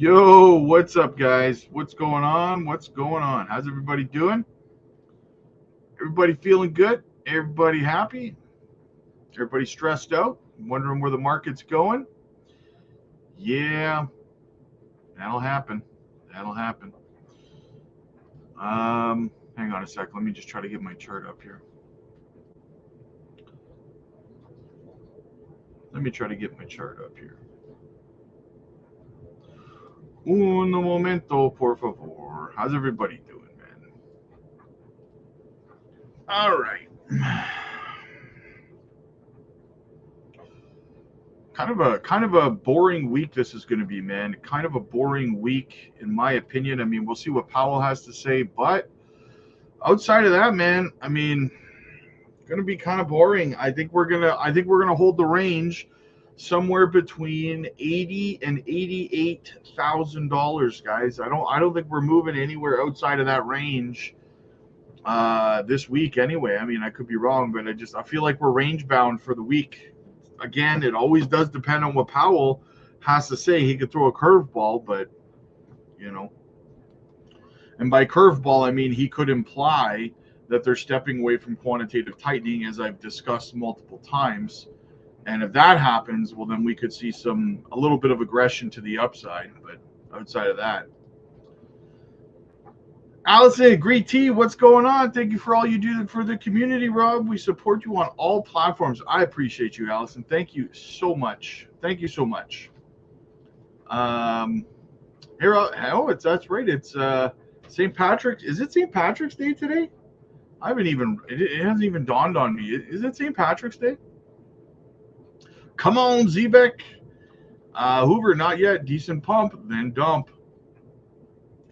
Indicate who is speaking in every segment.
Speaker 1: Yo, what's up, guys? What's going on? What's going on? How's everybody doing? Everybody feeling good? Everybody happy? Everybody stressed out? Wondering where the market's going? Yeah, that'll happen. That'll happen. Hang on a sec. Let me just try to get my chart up here. Let me try to get my chart up here. Un momento, por favor. How's everybody doing, man? All right. Kind of a boring week this is going to be, man. Kind of a boring week, in my opinion. I mean, we'll see what Powell has to say, but outside of that, man, I mean, it's going to be kind of boring. I think we're gonna hold the range somewhere between $80,000 and $88,000, guys. I don't think we're moving anywhere outside of that range this week anyway. I mean, I could be wrong, but I feel like we're range bound for the week. Again, it always does depend on what Powell has to say. He could throw a curveball, but and by curveball, I mean he could imply that they're stepping away from quantitative tightening, as I've discussed multiple times. And if that happens, well, then we could see a little bit of aggression to the upside. But outside of that, Allison, Great Tea, what's going on? Thank you for all you do for the community, Rob. We support you on all platforms. I appreciate you, Allison. Thank you so much. Thank you so much. That's right. It's St. Patrick's. Is it St. Patrick's Day today? It hasn't even dawned on me. Is it St. Patrick's Day? Come on, Zebek. Hoover, not yet. Decent pump, then dump.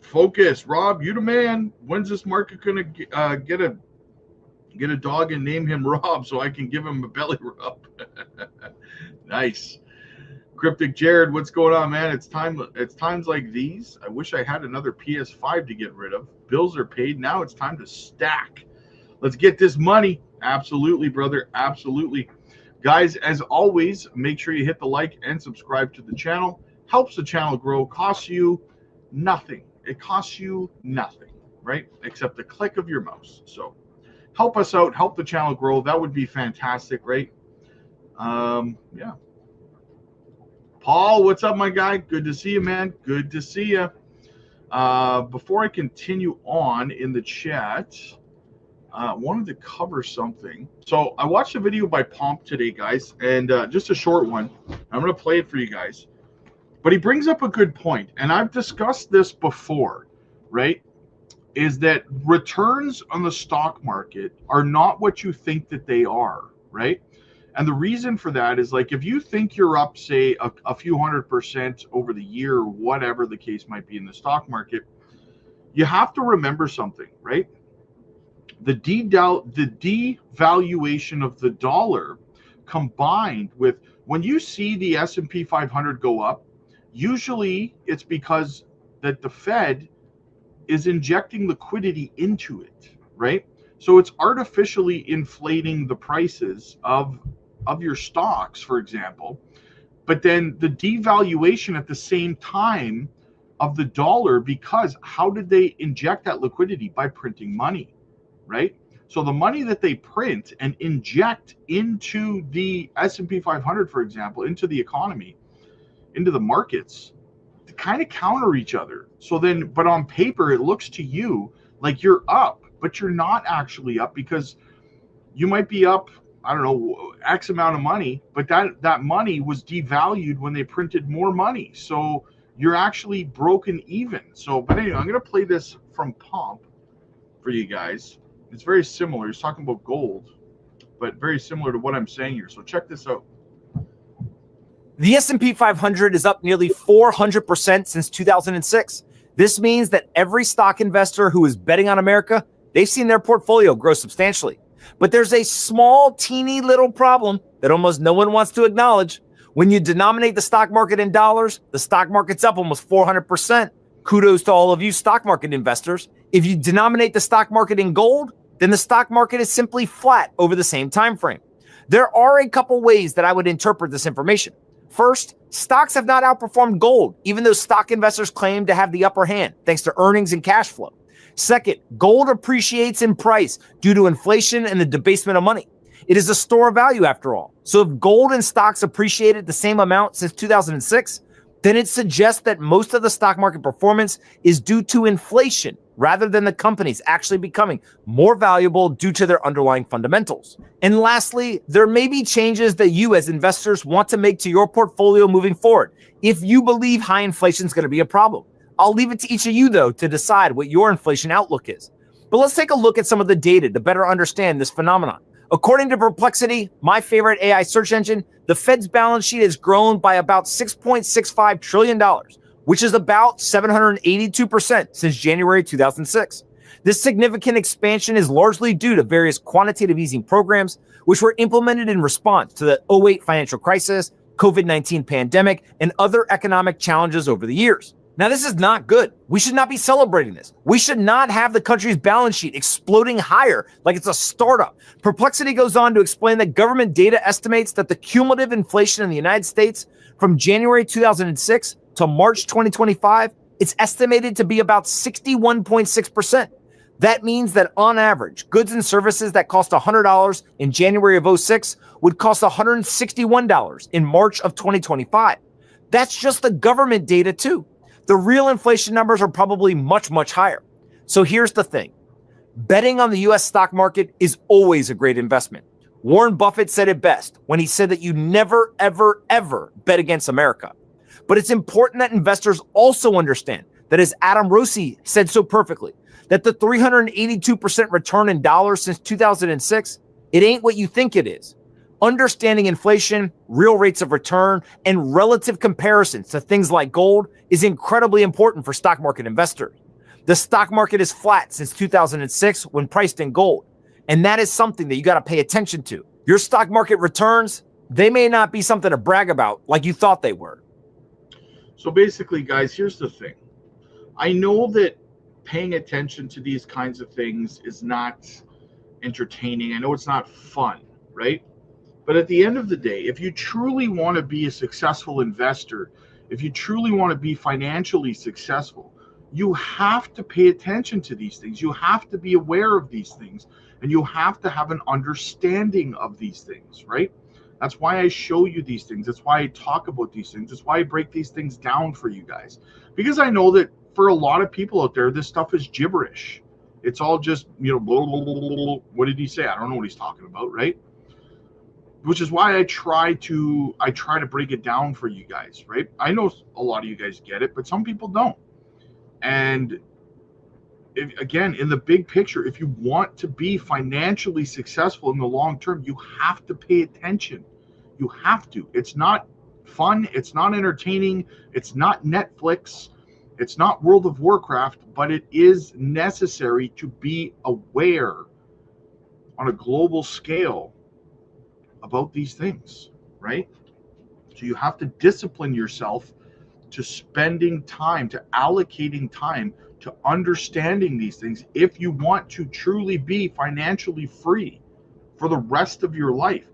Speaker 1: Focus, Rob. You the man. When's this market gonna get a dog and name him Rob so I can give him a belly rub? Nice. Cryptic Jared, what's going on, man? It's times like these. I wish I had another PS5 to get rid of. Bills are paid. Now it's time to stack. Let's get this money. Absolutely, brother. Absolutely. Guys, as always, make sure you hit the like and subscribe to the channel. Helps the channel grow. Costs you nothing. It costs you nothing, right? Except the click of your mouse. So help us out. Help the channel grow. That would be fantastic, right? Yeah. Paul, what's up, my guy? Good to see you, man. Good to see you. Before I continue on in the chat, wanted to cover something. So I watched a video by Pomp today, guys, and just a short one. I'm going to play it for you guys. But he brings up a good point, and I've discussed this before, right? Is that returns on the stock market are not what you think that they are, right? And the reason for that is, like, if you think you're up, say, a few 100% over the year, or whatever the case might be in the stock market, you have to remember something, right? The devaluation of the dollar combined with when you see the S&P 500 go up, usually it's because that the Fed is injecting liquidity into it, right? So it's artificially inflating the prices of your stocks, for example. But then the devaluation at the same time of the dollar, because how did they inject that liquidity? By printing money, right? So the money that they print and inject into the S&P 500, for example, into the economy, into the markets, to kind of counter each other. So then, but on paper, it looks to you like you're up, but you're not actually up, because you might be up, I don't know, X amount of money, but that money was devalued when they printed more money. So you're actually broken even. So, but anyway, I'm going to play this from Pomp for you guys. It's very similar. He's talking about gold, but very similar to what I'm saying here. So check this out.
Speaker 2: The S&P 500 is up nearly 400% since 2006. This means that every stock investor who is betting on America, they've seen their portfolio grow substantially. But there's a small, teeny little problem that almost no one wants to acknowledge. When you denominate the stock market in dollars, the stock market's up almost 400%. Kudos to all of you stock market investors. If you denominate the stock market in gold, then the stock market is simply flat over the same time frame. There are a couple ways that I would interpret this information. First, stocks have not outperformed gold, even though stock investors claim to have the upper hand thanks to earnings and cash flow. Second, gold appreciates in price due to inflation and the debasement of money. It is a store of value after all. So if gold and stocks appreciated the same amount since 2006, then it suggests that most of the stock market performance is due to inflation rather than the companies actually becoming more valuable due to their underlying fundamentals. And lastly, there may be changes that you as investors want to make to your portfolio moving forward if you believe high inflation is going to be a problem. I'll leave it to each of you, though, to decide what your inflation outlook is. But let's take a look at some of the data to better understand this phenomenon. According to Perplexity, my favorite AI search engine, the Fed's balance sheet has grown by about $6.65 trillion, which is about 782% since January 2006. This significant expansion is largely due to various quantitative easing programs, which were implemented in response to the 2008 financial crisis, COVID-19 pandemic, and other economic challenges over the years. Now, this is not good. We should not be celebrating this. We should not have the country's balance sheet exploding higher like it's a startup. Perplexity goes on to explain that government data estimates that the cumulative inflation in the United States from January 2006 to March 2025, it's estimated to be about 61.6%. That means that on average, goods and services that cost $100 in January of 06 would cost $161 in March of 2025. That's just the government data too. The real inflation numbers are probably much, much higher. So here's the thing. Betting on the US stock market is always a great investment. Warren Buffett said it best when he said that you never, ever, ever bet against America. But it's important that investors also understand that, as Adam Rossi said so perfectly, that the 382% return in dollars since 2006, it ain't what you think it is. Understanding inflation, real rates of return, and relative comparisons to things like gold is incredibly important for stock market investors. The stock market is flat since 2006 when priced in gold, and that is something that you got to pay attention to. Your stock market returns, they may not be something to brag about like you thought they were.
Speaker 1: So basically, guys, here's the thing. I know that paying attention to these kinds of things is not entertaining. I know it's not fun, right? But at the end of the day, if you truly want to be a successful investor, if you truly want to be financially successful, you have to pay attention to these things. You have to be aware of these things, and you have to have an understanding of these things, right? That's why I show you these things. That's why I talk about these things. That's why I break these things down for you guys. Because I know that for a lot of people out there, this stuff is gibberish. It's all just, blah, blah, blah, blah, blah. What did he say? I don't know what he's talking about, right? Which is why I try to break it down for you guys, right? I know a lot of you guys get it, but some people don't. And again, in the big picture, if you want to be financially successful in the long term, you have to pay attention. You have to. It's not fun. It's not entertaining. It's not Netflix. It's not World of Warcraft, but it is necessary to be aware on a global scale about these things, right? So you have to discipline yourself to spending time, to allocating time to understanding these things if you want to truly be financially free for the rest of your life.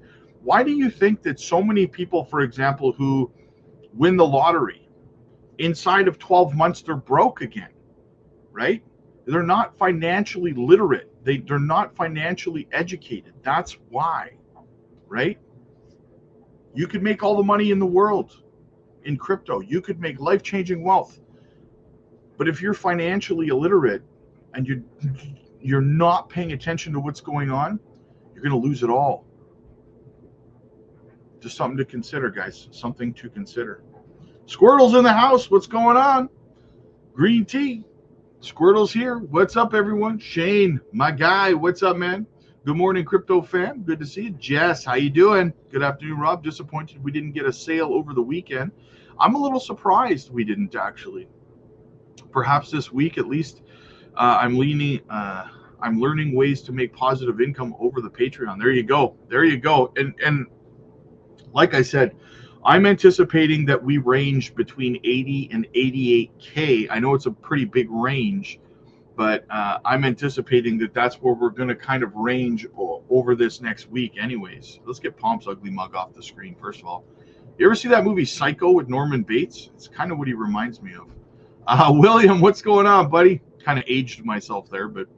Speaker 1: Why do you think that so many people, for example, who win the lottery, inside of 12 months they're broke again, right? They're not financially literate. They're not financially educated. That's why. Right? You could make all the money in the world in crypto. You could make life-changing wealth. But if you're financially illiterate and you're not paying attention to what's going on, you're going to lose it all. Just something to consider, guys. Something to consider. Squirtle's in the house. What's going on? Green tea. Squirtle's here. What's up, everyone? Shane, my guy. What's up, man? Good morning, crypto fam. Good to see you. Jess, how you doing? Good afternoon, Rob. Disappointed we didn't get a sale over the weekend. I'm a little surprised we didn't actually. Perhaps this week, at least, I'm learning ways to make positive income over the Patreon. There you go. There you go. And like I said, I'm anticipating that we range between 80 and 88K. I know it's a pretty big range, but I'm anticipating that that's where we're going to kind of range over this next week anyways. Let's get Pomp's ugly mug off the screen, first of all. You ever see that movie Psycho with Norman Bates? It's kind of what he reminds me of. William, what's going on, buddy? Kind of aged myself there, but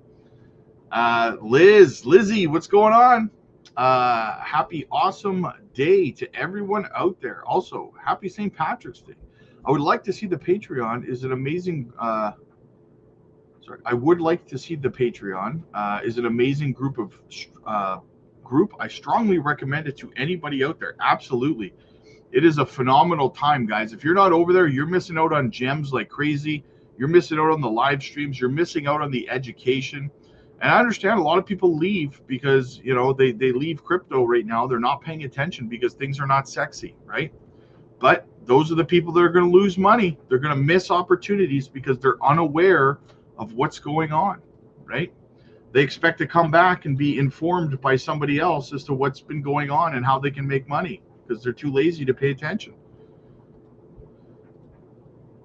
Speaker 1: Lizzie, what's going on? Happy awesome day to everyone out there. Also, happy St. Patrick's Day. I would like to see the Patreon. Is an amazing I would like to see the Patreon. Is an amazing group of group. I strongly recommend it to anybody out there. Absolutely. It is a phenomenal time, guys. If you're not over there, you're missing out on gems like crazy. You're missing out on the live streams. You're missing out on the education. And I understand a lot of people leave because, you know, they leave crypto right now. They're not paying attention because things are not sexy, right? But those are the people that are going to lose money. They're going to miss opportunities because they're unaware of what's going on, right? They expect to come back and be informed by somebody else as to what's been going on and how they can make money because they're too lazy to pay attention.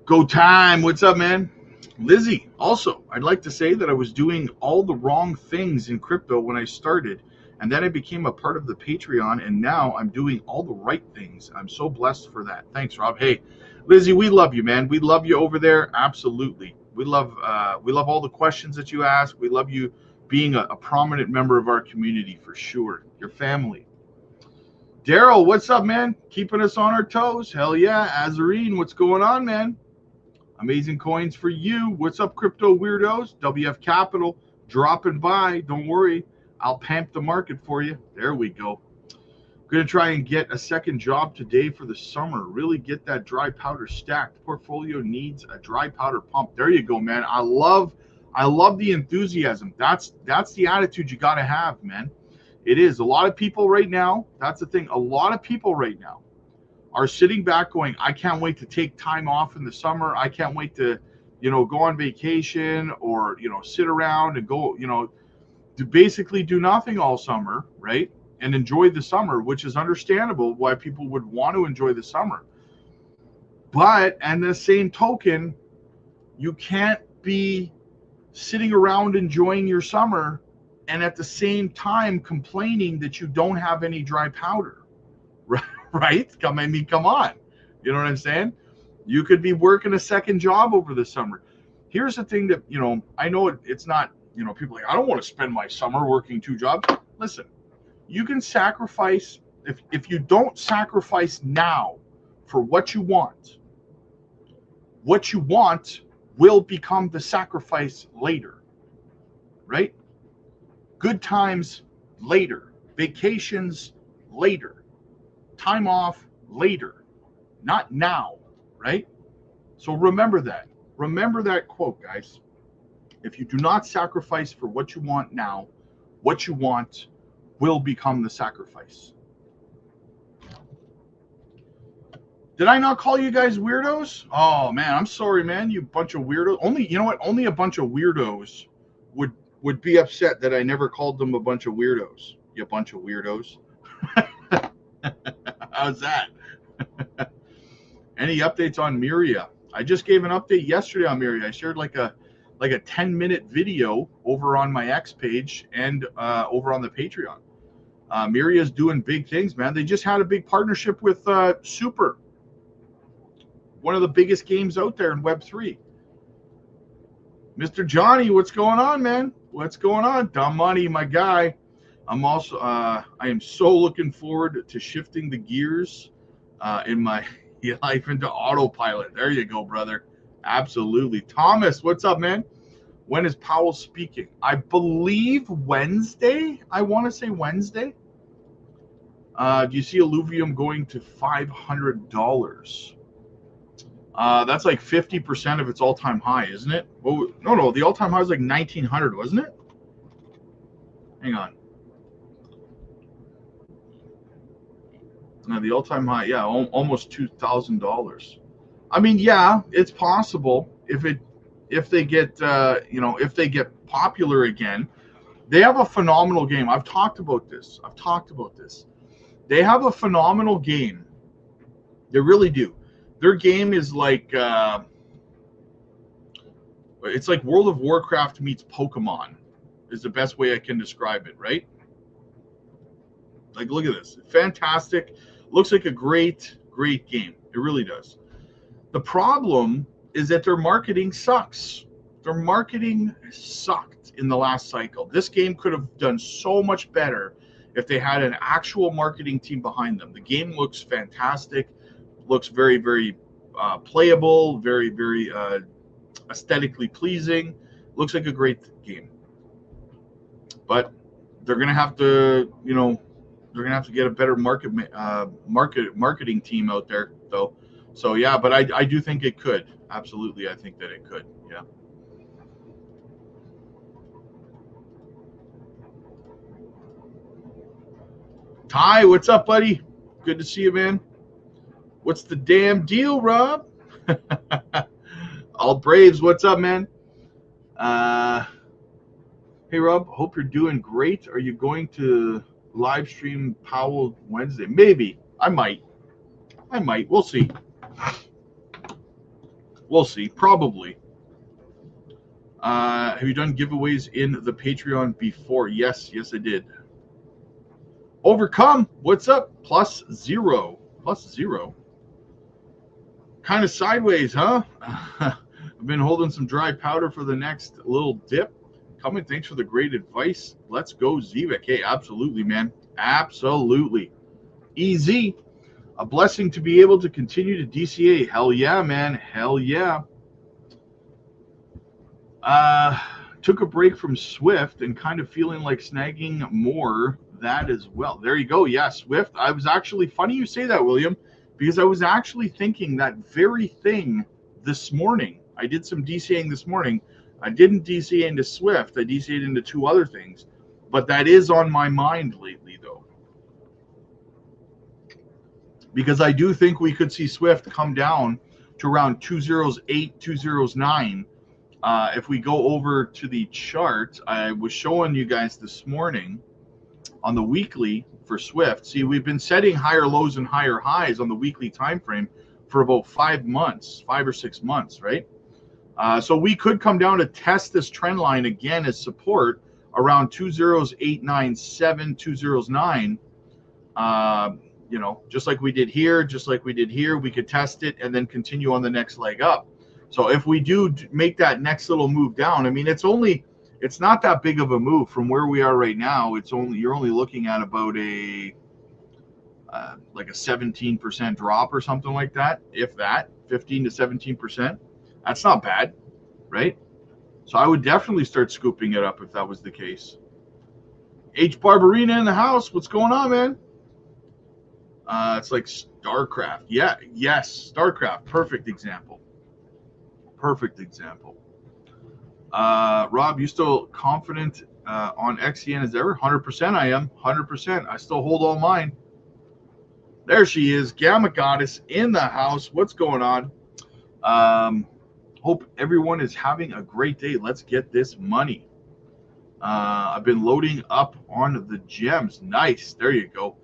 Speaker 1: Go time. What's up, man? Lizzie, also, I'd like to say that I was doing all the wrong things in crypto when I started, and then I became a part of the Patreon, and now I'm doing all the right things. I'm so blessed for that. Thanks, Rob. Hey, Lizzie, we love you, man. We love you over there. Absolutely. We love all the questions that you ask. We love you being a prominent member of our community for sure. Your family. Daryl, what's up, man? Keeping us on our toes. Hell yeah. Azarine, what's going on, man? Amazing coins for you. What's up, crypto weirdos? WF Capital dropping by. Don't worry. I'll pamp the market for you. There we go. Going to try and get a second job today for the summer. Really get that dry powder stacked. Portfolio needs a dry powder pump. There you go, man. I love the enthusiasm. That's the attitude you got to have, man. It is. A lot of people right now, that's the thing. A lot of people right now are sitting back going, I can't wait to take time off in the summer. I can't wait to, you know, go on vacation or, you know, sit around and go, you know, to basically do nothing all summer, right? And enjoy the summer, which is understandable why people would want to enjoy the summer. But, and the same token, you can't be sitting around enjoying your summer and at the same time complaining that you don't have any dry powder, right? I mean, come on. You know what I'm saying? You could be working a second job over the summer. Here's the thing that, you know, I know it's not, you know, people are like, I don't want to spend my summer working two jobs. Listen, you can sacrifice, if you don't sacrifice now for what you want will become the sacrifice later, right? Good times later, vacations later, time off later, not now, right? So remember that. Remember that quote, guys. If you do not sacrifice for what you want now, what you want will become the sacrifice. Did I not call you guys weirdos? Oh man, I'm sorry, man. You bunch of weirdos. Only, you know what? Only a bunch of weirdos would be upset that I never called them a bunch of weirdos. You bunch of weirdos. How's that? Any updates on Miria? I just gave an update yesterday on Miria. I shared like a 10-minute video over on my X page and over on the Patreon. Miria's doing big things, man. They just had a big partnership with Super, one of the biggest games out there in Web3. Mr. Johnny, what's going on, man? What's going on? Dumb Money, my guy. I'm also, I am so looking forward to shifting the gears in my life into autopilot. There you go, brother. Absolutely. Thomas, what's up, man? When is Powell speaking? I believe Wednesday. I want to say Wednesday. Do you see Illuvium going to $500? That's like 50% of its all-time high, isn't it? Oh, no, the all-time high was like 1,900, wasn't it? Hang on. No, the all-time high, yeah, almost $2,000. I mean, yeah, it's possible if they get if they get popular again. They have a phenomenal game. I've talked about this. They have a phenomenal game. They really do. Their game is like it's like World of Warcraft meets Pokemon is the best way I can describe it, right? Like, look at this. Fantastic. Looks like a great Great game. It really does. The problem is that their marketing sucks. Their marketing sucked in the last cycle. This game could have done so much better if they had an actual marketing team behind them. The game looks fantastic, looks very, very playable, very, very aesthetically pleasing. Looks like a great game. But they're going to have to, you know, they're going to have to get a better marketing team out there, though. So, yeah, but I do think it could. Absolutely, I think that it could, yeah. Ty, what's up, buddy? Good to see you, man. What's the damn deal, Rob? All Braves, what's up, man? Hey, Rob, hope you're doing great. Are you going to live stream Powell Wednesday? Maybe. I might. We'll see. We'll see. Probably. Have you done giveaways in the Patreon before? Yes, I did. Overcome, what's up? +0. +0. Kind of sideways, huh? I've been holding some dry powder for the next little dip. Coming, thanks for the great advice. Let's go, Zivik. Hey, absolutely, man. Absolutely. Easy. A blessing to be able to continue to DCA. Hell yeah, man. Hell yeah. Took a break from Swift and kind of feeling like snagging more that as well. There you go. Yeah, Swift. I was actually, funny you say that, William, because I was actually thinking that very thing this morning. I did some DCAing this morning. I didn't DCA into Swift. I DCA'd into 2 other things. But that is on my mind lately, though. Because I do think we could see Swift come down to around 208, 209. If we go over to the chart, I was showing you guys this morning on the weekly for Swift. See, we've been setting higher lows and higher highs on the weekly time frame for about 5 or 6 months, right? So we could come down to test this trend line again as support around 20897, 209. You know, just like we did here, we could test it and then continue on the next leg up. So if we do make that next little move down, I mean, it's not that big of a move from where we are right now. You're only looking at about like a 17% drop or something like that, if that, 15 to 17%. That's not bad, right? So I would definitely start scooping it up if that was the case. H. Barbarina in the house. What's going on, man? It's like StarCraft. Yeah, yes, StarCraft. Perfect example. Rob, you still confident on XEN as ever? 100% I am. 100%. I still hold all mine. There she is. Gamma Goddess in the house. What's going on? Hope everyone is having a great day. Let's get this money. I've been loading up on the gems. Nice. There you go.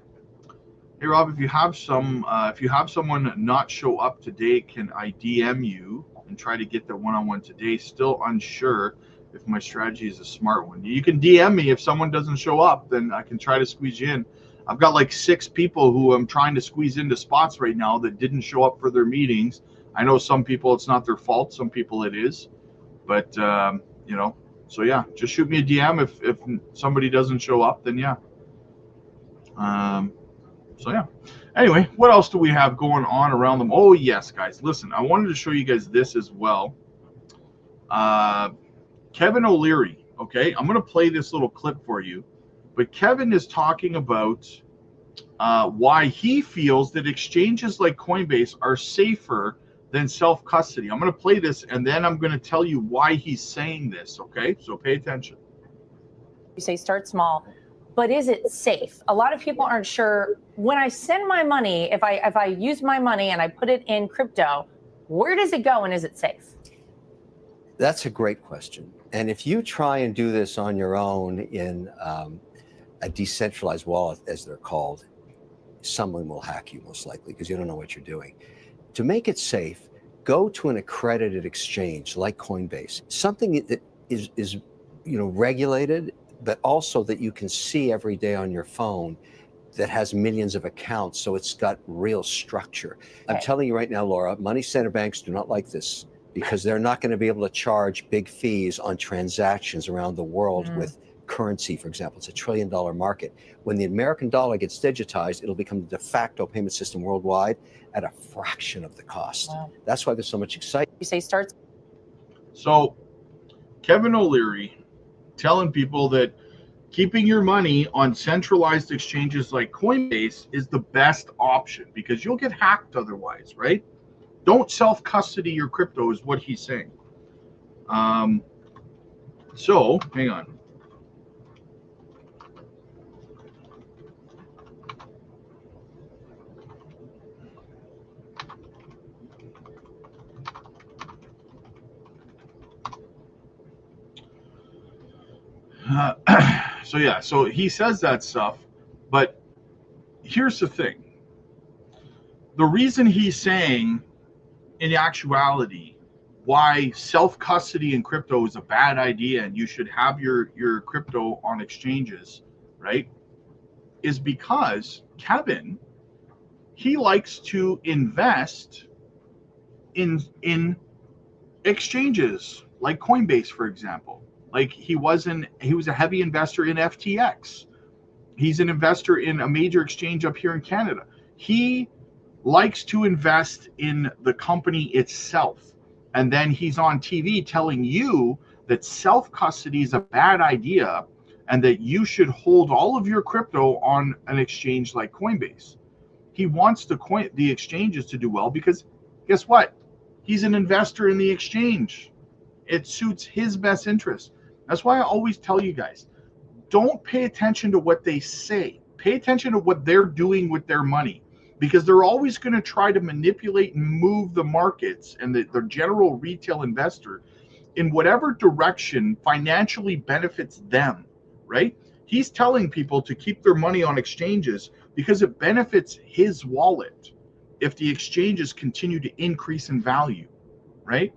Speaker 1: Hey Rob, if you have someone not show up today, can I DM you and try to get the one-on-one today? Still unsure if my strategy is a smart one. You can DM me if someone doesn't show up, then I can try to squeeze you in. I've got like 6 people who I'm trying to squeeze into spots right now that didn't show up for their meetings. I know some people it's not their fault, some people it is, but you know, so yeah, just shoot me a DM if somebody doesn't show up, then yeah. So yeah. Anyway, what else do we have going on around them? Oh yes, guys, listen, I wanted to show you guys this as well. Kevin O'Leary, okay, I'm gonna play this little clip for you, but Kevin is talking about why he feels that exchanges like Coinbase are safer than self-custody. I'm going to play this, and then I'm going to tell you why he's saying this, okay? So pay attention.
Speaker 3: You say start small, but is it safe? A lot of people aren't sure. When I send my money, if I use my money and I put it in crypto, where does it go and is it safe?
Speaker 4: That's a great question. And if you try and do this on your own in a decentralized wallet, as they're called, someone will hack you most likely because you don't know what you're doing. To make it safe, go to an accredited exchange like Coinbase, something that is regulated, but also that you can see every day on your phone, that has millions of accounts, so it's got real structure. I'm
Speaker 3: Okay.
Speaker 4: telling you right now, Laura, money center banks do not like this because they're not going to be able to charge big fees on transactions around the world with currency, for example. It's $1 trillion market. When the American dollar gets digitized, it'll become the de facto payment system worldwide at a fraction of the cost.
Speaker 3: Wow.
Speaker 4: That's why there's so much excitement.
Speaker 3: You say start.
Speaker 1: So Kevin O'Leary telling people that keeping your money on centralized exchanges like Coinbase is the best option because you'll get hacked otherwise, right? Don't self-custody your crypto is what he's saying. So hang on. So he says that stuff, but here's the thing. The reason he's saying, in actuality, why self-custody in crypto is a bad idea and you should have your crypto on exchanges, right, is because Kevin, he likes to invest in exchanges like Coinbase, for example. Like he was a heavy investor in FTX. He's an investor in a major exchange up here in Canada. He likes to invest in the company itself. And then he's on TV telling you that self-custody is a bad idea and that you should hold all of your crypto on an exchange like Coinbase. He wants the exchanges to do well because guess what? He's an investor in the exchange. It suits his best interest. That's why I always tell you guys, don't pay attention to what they say. Pay attention to what they're doing with their money because they're always going to try to manipulate and move the markets and the general retail investor in whatever direction financially benefits them, right? He's telling people to keep their money on exchanges because it benefits his wallet if the exchanges continue to increase in value, right?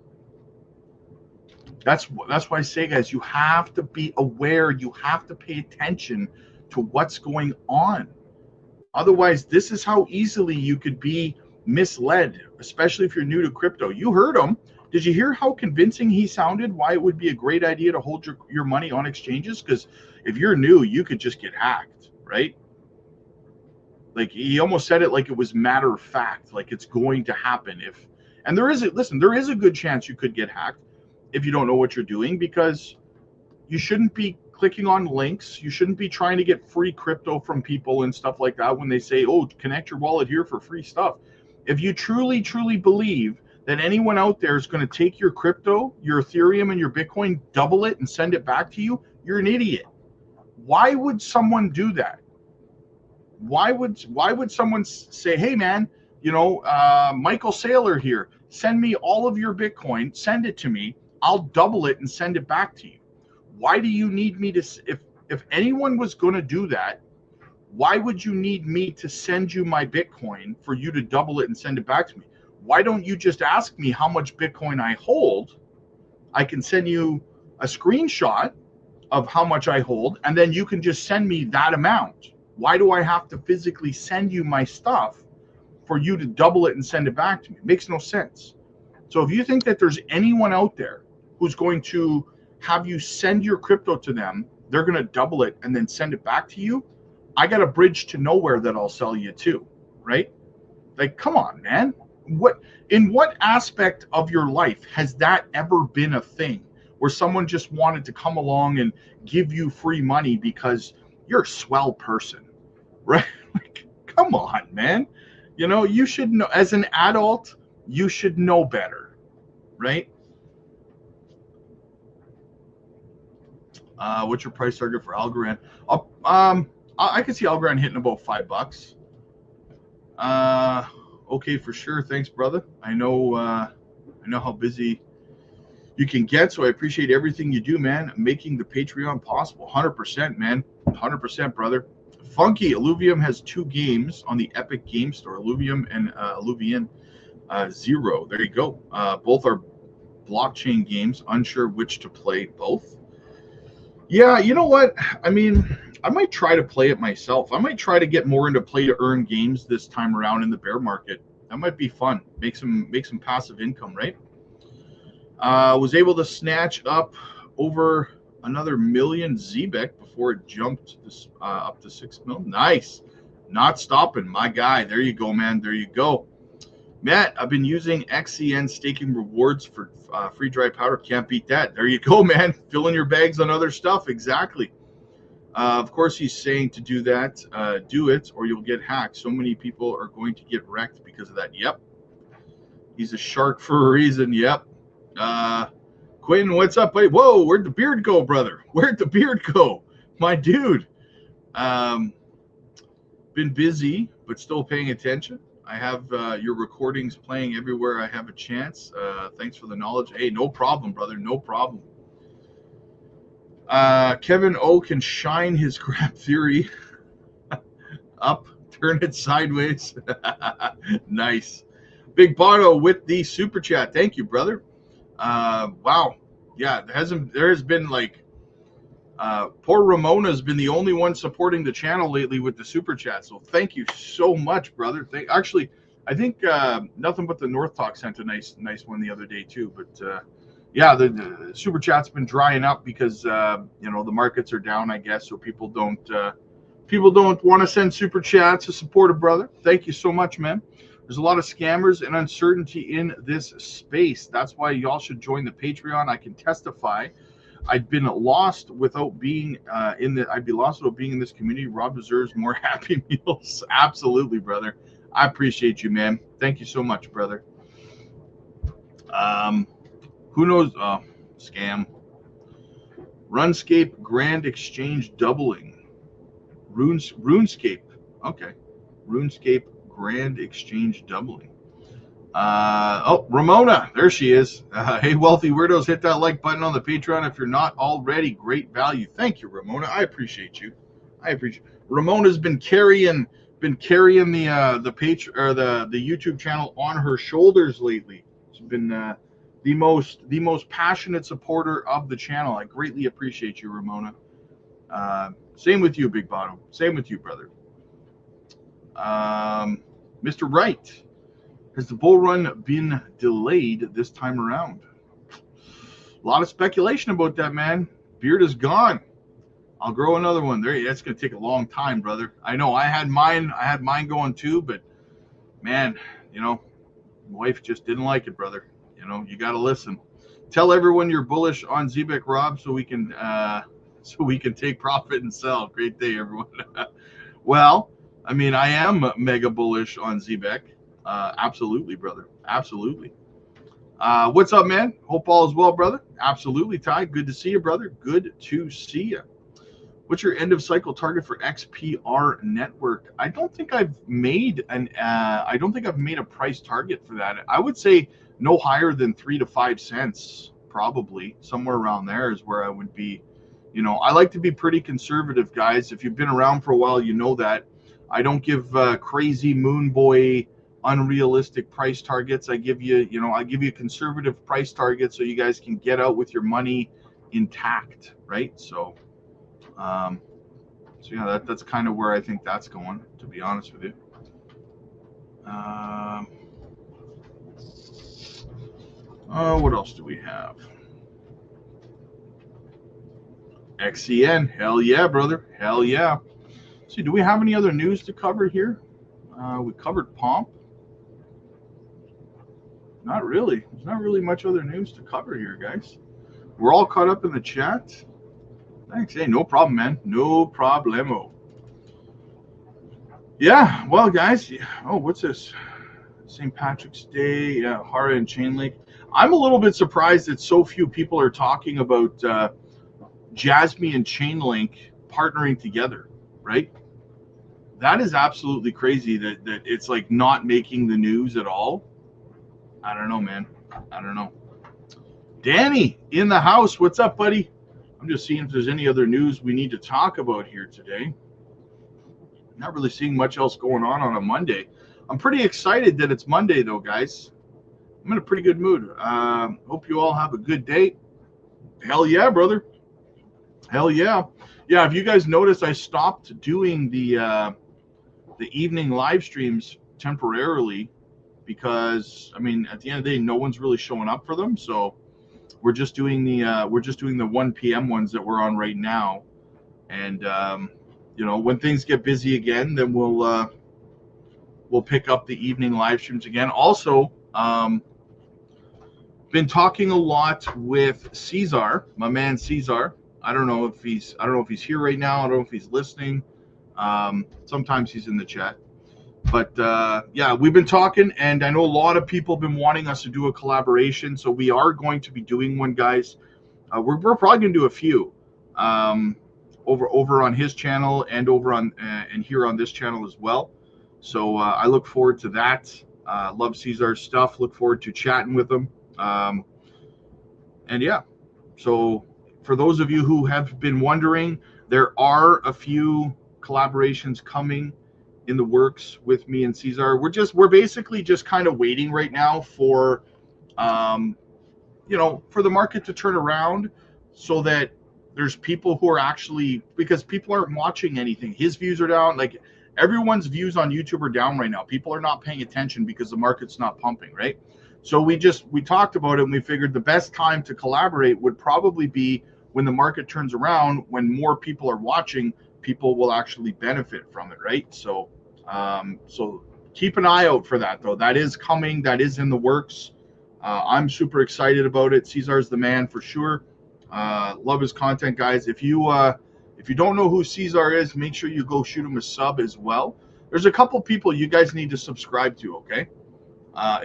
Speaker 1: That's why I say, guys, you have to be aware. You have to pay attention to what's going on. Otherwise, this is how easily you could be misled, especially if you're new to crypto. You heard him. Did you hear how convincing he sounded? Why it would be a great idea to hold your money on exchanges? Because if you're new, you could just get hacked, right? Like he almost said it like it was matter of fact, like it's going to happen. And there is a good chance you could get hacked if you don't know what you're doing, because you shouldn't be clicking on links. You shouldn't be trying to get free crypto from people and stuff like that when they say, oh, connect your wallet here for free stuff. If you truly, truly believe that anyone out there is going to take your crypto, your Ethereum and your Bitcoin, double it and send it back to you, you're an idiot. Why would someone do that? Why would someone say, hey, man, Michael Saylor here, send me all of your Bitcoin, send it to me. I'll double it and send it back to you. Why do you need me to, if anyone was going to do that, why would you need me to send you my Bitcoin for you to double it and send it back to me? Why don't you just ask me how much Bitcoin I hold? I can send you a screenshot of how much I hold, and then you can just send me that amount. Why do I have to physically send you my stuff for you to double it and send it back to me? It makes no sense. So if you think that there's anyone out there who's going to have you send your crypto to them, they're going to double it and then send it back to you, I got a bridge to nowhere that I'll sell you to, right? Like, come on, man. In what aspect of your life has that ever been a thing where someone just wanted to come along and give you free money because you're a swell person, right? Like, come on, man. You should know, as an adult, you should know better, right? What's your price target for Algorand? I can see Algorand hitting about $5. Okay, for sure. Thanks, brother. I know how busy you can get, so I appreciate everything you do, man. Making the Patreon possible. 100%, man. 100%, brother. Funky Illuvium has 2 games on the Epic Game Store. Illuvium and Illuvian Zero. There you go. Both are blockchain games. Unsure which to play. Both. Yeah, you know what? I mean, I might try to play it myself. I might try to get more into play to earn games this time around in the bear market. That might be fun. Make some passive income, right? Was able to snatch up over another million ZBEC before it jumped this, up to 6 mil. Nice. Not stopping, my guy. There you go, man. There you go. Matt, I've been using XCN staking rewards for free dry powder. Can't beat that. There you go, man. Filling your bags on other stuff. Exactly. Of course, he's saying to do that. Do it or you'll get hacked. So many people are going to get wrecked because of that. Yep. He's a shark for a reason. Yep. Quinn, what's up, buddy? Whoa, where'd the beard go, brother? Where'd the beard go? My dude. Been busy, but still paying attention. I have your recordings playing everywhere I have a chance. Thanks for the knowledge. Hey, no problem, brother. No problem. Kevin O can shine his crap theory up, turn it sideways. Nice. Big Bono with the super chat. Thank you, brother. Wow. Yeah, there has been like poor Ramona's been the only one supporting the channel lately with the super chat. So thank you so much, brother. Actually, I think Nothing But the North Talk sent a nice one the other day too. But yeah, the super chat's been drying up because you know, the markets are down, I guess. So people don't want to send super chats to support a brother. Thank you so much, man. There's a lot of scammers and uncertainty in this space. That's why y'all should join the Patreon. I can testify. I'd been lost without being I'd be lost without being in this community. Rob deserves more Happy Meals. Absolutely, brother. I appreciate you, man. Thank you so much, brother. Who knows? Scam. RuneScape Grand Exchange doubling. RuneScape. Okay. RuneScape Grand Exchange doubling. Oh, Ramona, there she is. Hey, Wealthy Weirdos, hit that like button on the Patreon if you're not already. Great value. Thank you, Ramona. I appreciate you. Ramona's been carrying the page or the YouTube channel on her shoulders lately. She's been the most passionate supporter of the channel. I greatly appreciate you, Ramona. Same with you, Big Bottom. Same with you, brother. Mr. Wright. Has the bull run been delayed this time around? A lot of speculation about that, man. Beard is gone. I'll grow another one. That's going to take a long time, brother. I know. I had mine going too, but man, you know, my wife just didn't like it, brother. You know, you got to listen. Tell everyone you're bullish on ZBEC, Rob, so we can take profit and sell. Great day, everyone. Well, I mean, I am mega bullish on ZBEC. Absolutely, brother. Absolutely. What's up, man? Hope all is well, brother. Absolutely, Ty. Good to see you, brother. Good to see you. What's your end of cycle target for XPR network? I don't think I've made a price target for that. I would say no higher than 3 to 5 cents, probably somewhere around there is where I would be. You know, I like to be pretty conservative, guys. If you've been around for a while, you know that. I don't give crazy moon boy unrealistic price targets. I give you conservative price targets so you guys can get out with your money intact, right? So yeah, that's kind of where I think that's going, to be honest with you. What else do we have? XCN, hell yeah, brother, hell yeah. See, do we have any other news to cover here? We covered Pomp. Not really. There's not really much other news to cover here, guys. We're all caught up in the chat. Thanks. Hey, no problem, man. No problemo. Yeah, well, guys. Oh, what's this? St. Patrick's Day, Hara and Chainlink. I'm a little bit surprised that so few people are talking about Jasmy and Chainlink partnering together, right? That is absolutely crazy that it's like not making the news at all. I don't know, man. I don't know. Danny in the house. What's up, buddy? I'm just seeing if there's any other news we need to talk about here today. Not really seeing much else going on a Monday. I'm pretty excited that it's Monday, though, guys. I'm in a pretty good mood. Hope you all have a good day. Hell yeah, brother. Hell yeah. Yeah, if you guys notice, I stopped doing the evening live streams temporarily because I mean at the end of the day no one's really showing up for them. So we're just doing the 1 p.m. ones that we're on right now. And you know, when things get busy again, then we'll pick up the evening live streams again. Also, been talking a lot with Cesar, my man Cesar. I don't know if he's here right now. I don't know if he's listening. Sometimes he's in the chat. But yeah, we've been talking, and I know a lot of people have been wanting us to do a collaboration. So we are going to be doing one, guys. We're probably going to do a few over on his channel and over on and here on this channel as well. So I look forward to that. Love Cesar's stuff. Look forward to chatting with him. And yeah, so for those of you who have been wondering, there are a few collaborations coming in the works with me and Cesar. We're basically just kind of waiting right now for you know, for the market to turn around so that there's people who are actually, because people aren't watching anything. His views are down. Like everyone's views on YouTube are down right now. People are not paying attention because the market's not pumping, right? So we talked about it and we figured the best time to collaborate would probably be when the market turns around, when more people are watching, people will actually benefit from it, right? So so keep an eye out for that though. That is coming, that is in the works. I'm super excited about it. Cesar's the man for sure. Love his content, guys. If you don't know who Cesar is, make sure you go shoot him a sub as well. There's a couple people you guys need to subscribe to, okay?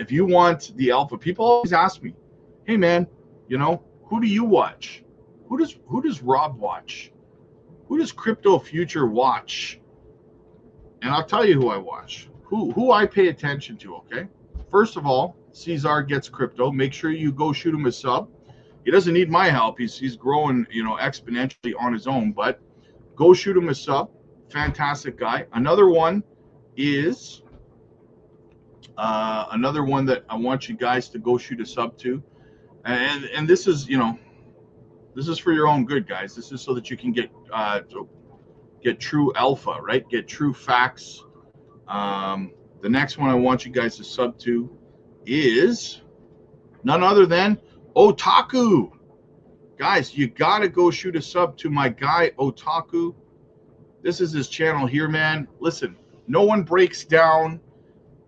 Speaker 1: If you want the alpha, people always ask me, hey man, you know, who do you watch? Who does Rob watch? Who does Crypto Future watch? And I'll tell you who I watch, who I pay attention to, okay? First of all, Cesar Gets Crypto. Make sure you go shoot him a sub. He doesn't need my help. He's growing, you know, exponentially on his own, but go shoot him a sub. Fantastic guy. Another one is another one that I want you guys to go shoot a sub to. And this is, you know, this is for your own good, guys. This is so that you can get true alpha, right? Get true facts. The next one I want you guys to sub to is none other than Otaku. Guys, you gotta go shoot a sub to my guy Otaku. This is his channel here, man. Listen, no one breaks down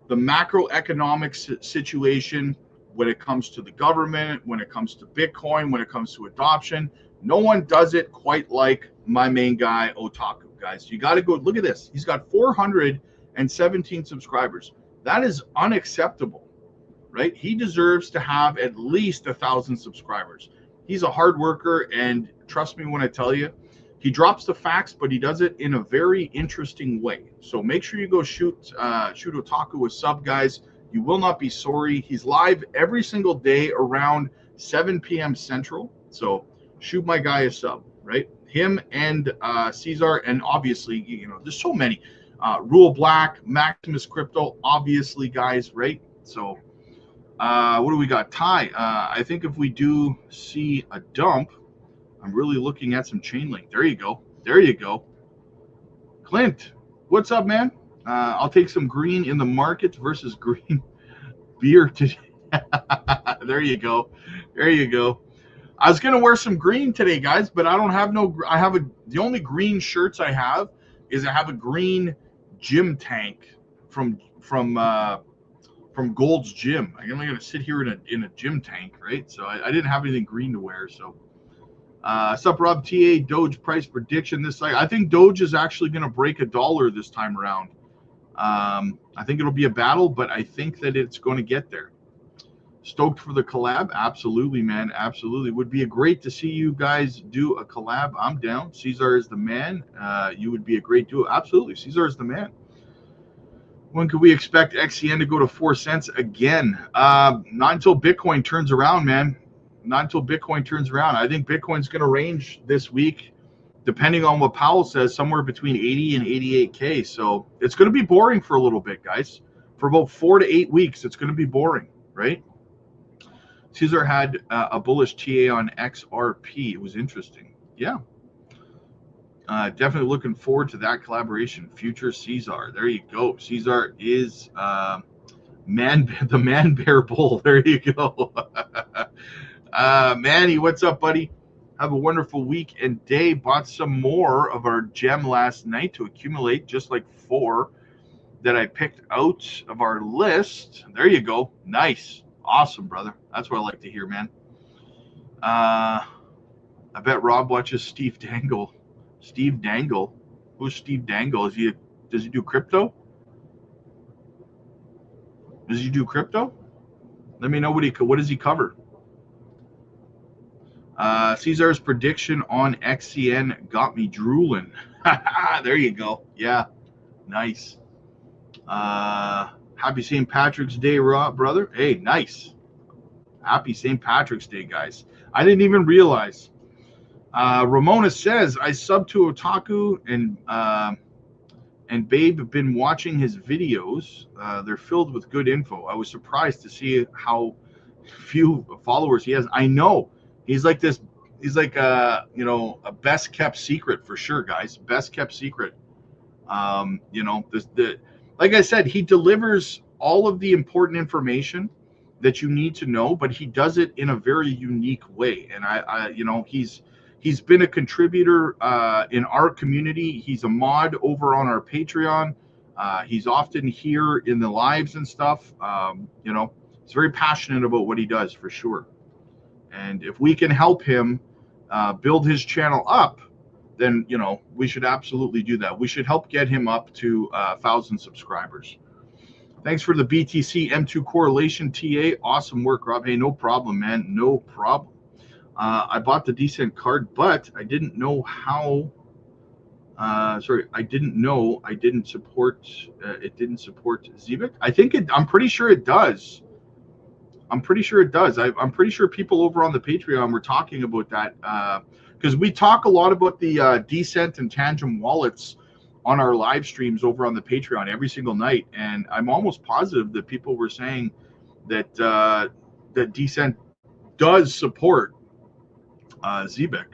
Speaker 1: the macroeconomic situation when it comes to the government, when it comes to Bitcoin, when it comes to adoption. No one does it quite like my main guy Otaku. Guys, you got to go look at this. He's got 417 subscribers. That is unacceptable, right? He deserves to have at least 1,000 subscribers. He's a hard worker, and trust me when I tell you, he drops the facts, but he does it in a very interesting way. So make sure you go shoot Otaku a sub, guys. You will not be sorry. He's live every single day around 7 p.m. Central. So shoot my guy a sub, right? Him and Cesar, and obviously, you know, there's so many. Rule Black, Maximus Crypto, obviously, guys, right? So what do we got? Ty, I think if we do see a dump, I'm really looking at some chain link. There you go. There you go. Clint, what's up, man? I'll take some green in the market versus green beer today. There you go. There you go. I was gonna wear some green today, guys, but I don't have no. The only green shirts I have is I have a green gym tank from Gold's Gym. I'm only gonna sit here in a gym tank, right? So I didn't have anything green to wear. So, sup, Rob? TA Doge price prediction this cycle. I think Doge is actually gonna break $1 this time around. I think it'll be a battle, but I think that it's going to get there. Stoked for the collab? Absolutely, man. Absolutely. Would be great to see you guys do a collab. I'm down. Cesar is the man. You would be a great duo. Absolutely. Cesar is the man. When could we expect XCN to go to 4 cents again? Not until Bitcoin turns around, man. Not until Bitcoin turns around. I think Bitcoin's going to range this week, depending on what Powell says, somewhere between 80 and 88K. So it's going to be boring for a little bit, guys. For about 4 to 8 weeks, it's going to be boring, right? Cesar had a bullish TA on XRP. It was interesting. Yeah. Definitely looking forward to that collaboration. Future Caesar. There you go. Caesar is the man bear bull. There you go. Manny, what's up, buddy? Have a wonderful week and day. Bought some more of our gem last night to accumulate, just like 4 that I picked out of our list. There you go. Nice. Awesome, brother. That's what I like to hear, man. I bet Rob watches Steve Dangle. Steve Dangle? Who's Steve Dangle? Does he do crypto? Does he do crypto? Let me know what does he cover? Cesar's prediction on XCN got me drooling. There you go. Yeah. Nice. Happy St. Patrick's Day, Rob, brother. Hey, nice. Happy St. Patrick's Day, guys. I didn't even realize. Ramona says, I sub to Otaku and Babe have been watching his videos. They're filled with good info. I was surprised to see how few followers he has. I know. He's like a best kept secret for sure, guys. Best kept secret. Like I said, he delivers all of the important information that you need to know, but he does it in a very unique way. And he's been a contributor in our community. He's a mod over on our Patreon. He's often here in the lives and stuff. He's very passionate about what he does for sure. And if we can help him build his channel up, then we should absolutely do that. We should help get him up to 1,000 subscribers. Thanks for the BTC M2 correlation, TA. Awesome work, Rob. Hey, no problem, man. No problem. I bought the decent card, but I didn't know how. I didn't know it didn't support Zivik. I'm pretty sure it does. I'm pretty sure it does. I'm pretty sure people over on the Patreon were talking about that. Because we talk a lot about the Decent and Tangent wallets on our live streams over on the Patreon every single night, and I'm almost positive that people were saying that that Decent does support Zebek.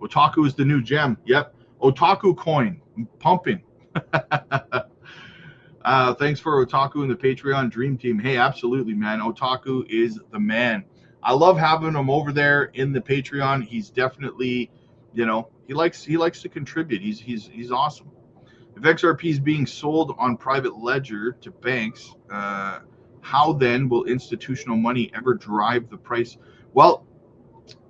Speaker 1: Otaku is the new gem. Yep, Otaku coin pumping. Thanks for Otaku and the Patreon Dream Team. Hey, absolutely, man. Otaku is the man. I love having him over there in the Patreon. He's definitely, he likes to contribute. He's awesome. If XRP is being sold on private ledger to banks, how then will institutional money ever drive the price? Well,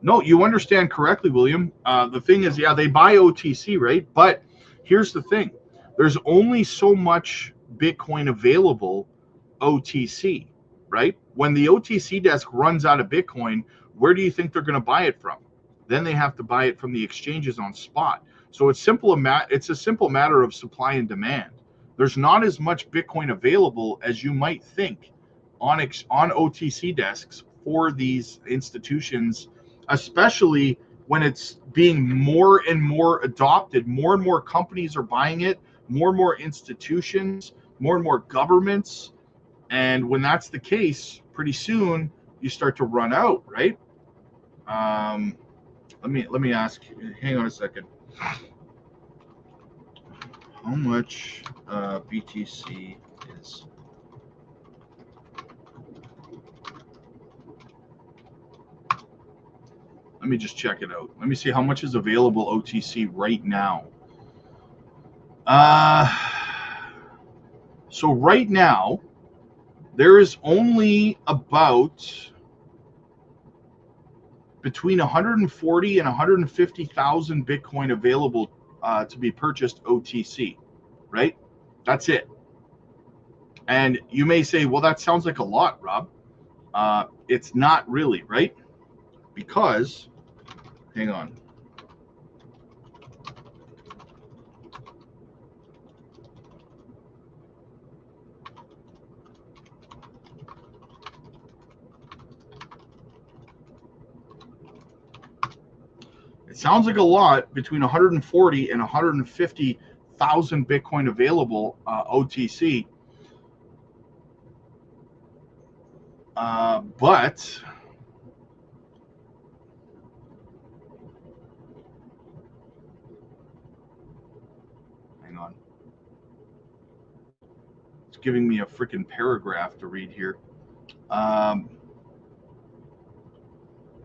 Speaker 1: no, you understand correctly, William. The thing is, yeah, they buy OTC, right? But here's the thing. There's only so much Bitcoin available OTC, right? When the OTC desk runs out of Bitcoin, where do you think they're going to buy it from? Then they have to buy it from the exchanges on spot. So it's a simple matter of supply and demand. There's not as much Bitcoin available as you might think on OTC desks for these institutions, especially when it's being more and more adopted. More and more companies are buying it, more and more institutions, more and more governments. And when that's the case, pretty soon you start to run out, right? Let me ask. Hang on a second. How much BTC is? Let me just check it out. Let me see how much is available OTC right now. So right now, there is only about between 140 and 150,000 Bitcoin available to be purchased OTC, right? That's it. And you may say, well, that sounds like a lot, Rob. It's not really, right? Because, hang on. It sounds like a lot, between 140 and 150,000 Bitcoin available OTC. But Hang on. It's giving me a freaking paragraph to read here.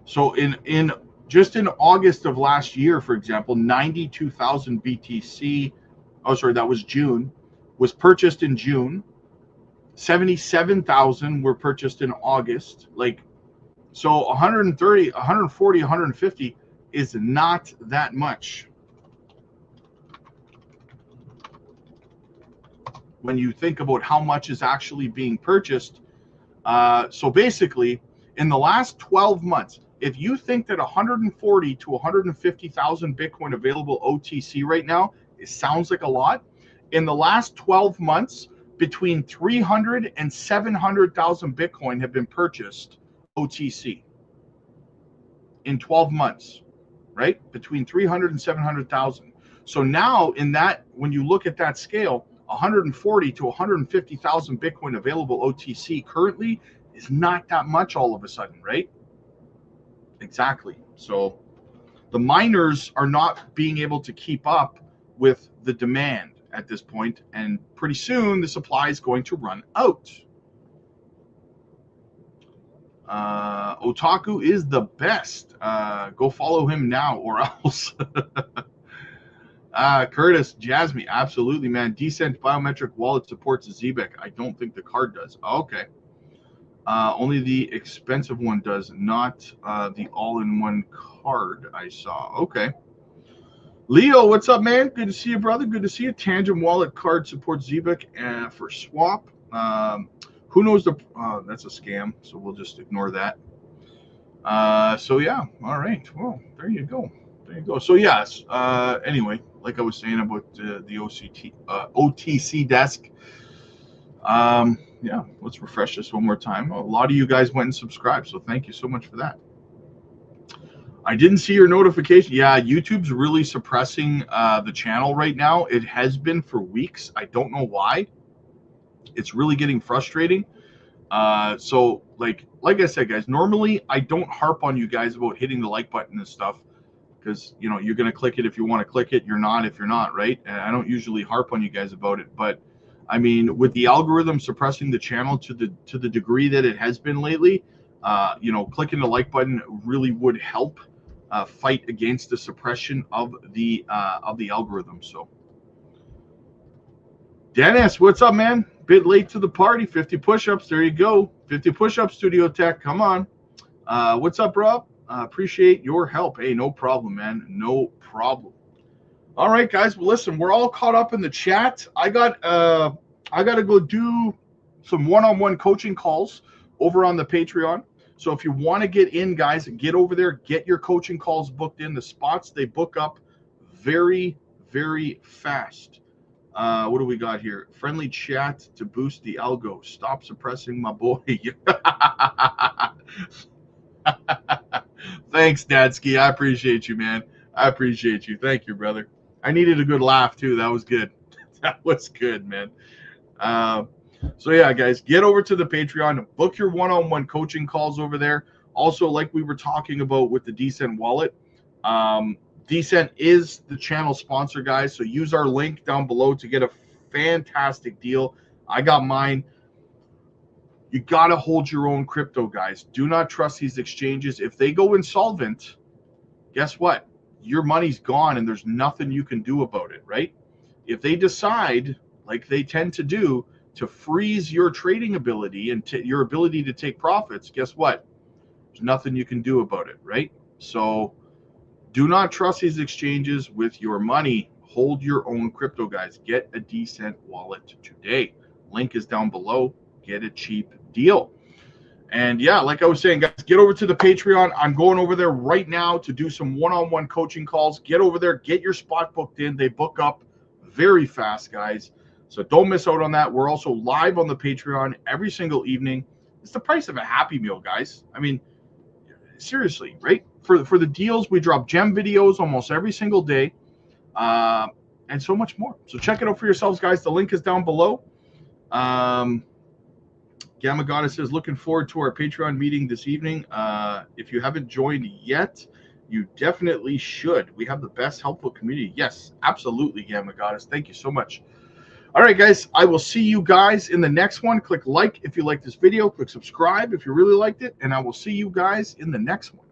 Speaker 1: So in just in August of last year, for example, 92,000 BTC, oh sorry, that was June, was purchased in June. 77,000 were purchased in August. Like, so 130, 140, 150 is not that much when you think about how much is actually being purchased. So basically, in the last 12 months, if you think that 140 to 150,000 Bitcoin available OTC right now, it sounds like a lot. In the last 12 months, between 300 and 700,000 Bitcoin have been purchased OTC in 12 months, right? Between 300 and 700,000. So now in that, when you look at that scale, 140 to 150,000 Bitcoin available OTC currently is not that much all of a sudden, right? Exactly. So the miners are not being able to keep up with the demand at this point, and pretty soon the supply is going to run out. Otaku is the best. Go follow him now or else. Curtis, Jasmine, absolutely, man. Decent biometric wallet supports ZBEC. I don't think the card does. Okay. Only the expensive one does, not the all-in-one card I saw. Okay. Leo, what's up, man? Good to see you, brother. Good to see you. Tangent wallet card supports ZBEC for swap. Who knows the? That's a scam, so we'll just ignore that. So yeah, all right. Well, there you go. There you go. So yes. Anyway, like I was saying about the OTC desk. Yeah, let's refresh this one more time. A lot of you guys went and subscribed, so thank you so much for that. I didn't see your notification. Yeah, YouTube's really suppressing the channel right now. It has been for weeks. I don't know why. It's really getting frustrating. So like I said, guys, normally I don't harp on you guys about hitting the like button and stuff, because you know you're gonna click it if you want to click it. You're not if you're not, right? And I don't usually harp on you guys about it, but I mean, with the algorithm suppressing the channel to the degree that it has been lately, you know, clicking the like button really would help fight against the suppression of the algorithm. So, Dennis, what's up, man? Bit late to the party. 50 push-ups. There you go. 50 push-ups, Studio Tech. Come on. What's up, Rob? Appreciate your help. Hey, no problem, man. No problem. All right, guys. Well, listen, we're all caught up in the chat. I got to go do some one-on-one coaching calls over on the Patreon. So if you want to get in, guys, get over there, get your coaching calls booked in. The spots, they book up very, very fast. What do we got here? Friendly chat to boost the algo. Stop suppressing my boy. Thanks, Dadsky. I appreciate you, man. I appreciate you. Thank you, brother. I needed a good laugh, too. That was good. That was good, man. So, yeah, guys, get over to the Patreon. Book your one-on-one coaching calls over there. Also, like we were talking about with the Decent wallet, Decent is the channel sponsor, guys. So use our link down below to get a fantastic deal. I got mine. You got to hold your own crypto, guys. Do not trust these exchanges. If they go insolvent, guess what? Your money's gone and there's nothing you can do about it, right? If they decide, like they tend to do, to freeze your trading ability and your ability to take profits, guess what? There's nothing you can do about it, right? So do not trust these exchanges with your money. Hold your own crypto, guys. Get a Decent wallet today. Link is down below. Get a cheap deal. And yeah, like I was saying, guys, get over to the Patreon. I'm going over there right now to do some one-on-one coaching calls. Get over there, get your spot booked in. They book up very fast, guys. So don't miss out on that. We're also live on the Patreon every single evening. It's the price of a Happy Meal, guys. I mean, seriously, right? For the deals, we drop gem videos almost every single day, and so much more. So check it out for yourselves, guys. The link is down below. Gamma Goddess says, looking forward to our Patreon meeting this evening. If you haven't joined yet, You definitely should. We have the best helpful community. Yes, absolutely, Gamma Goddess. Thank you so much. All right, guys, I will see you guys in the next one. Click like if you like this video. Click subscribe if you really liked it. And I will see you guys in the next one.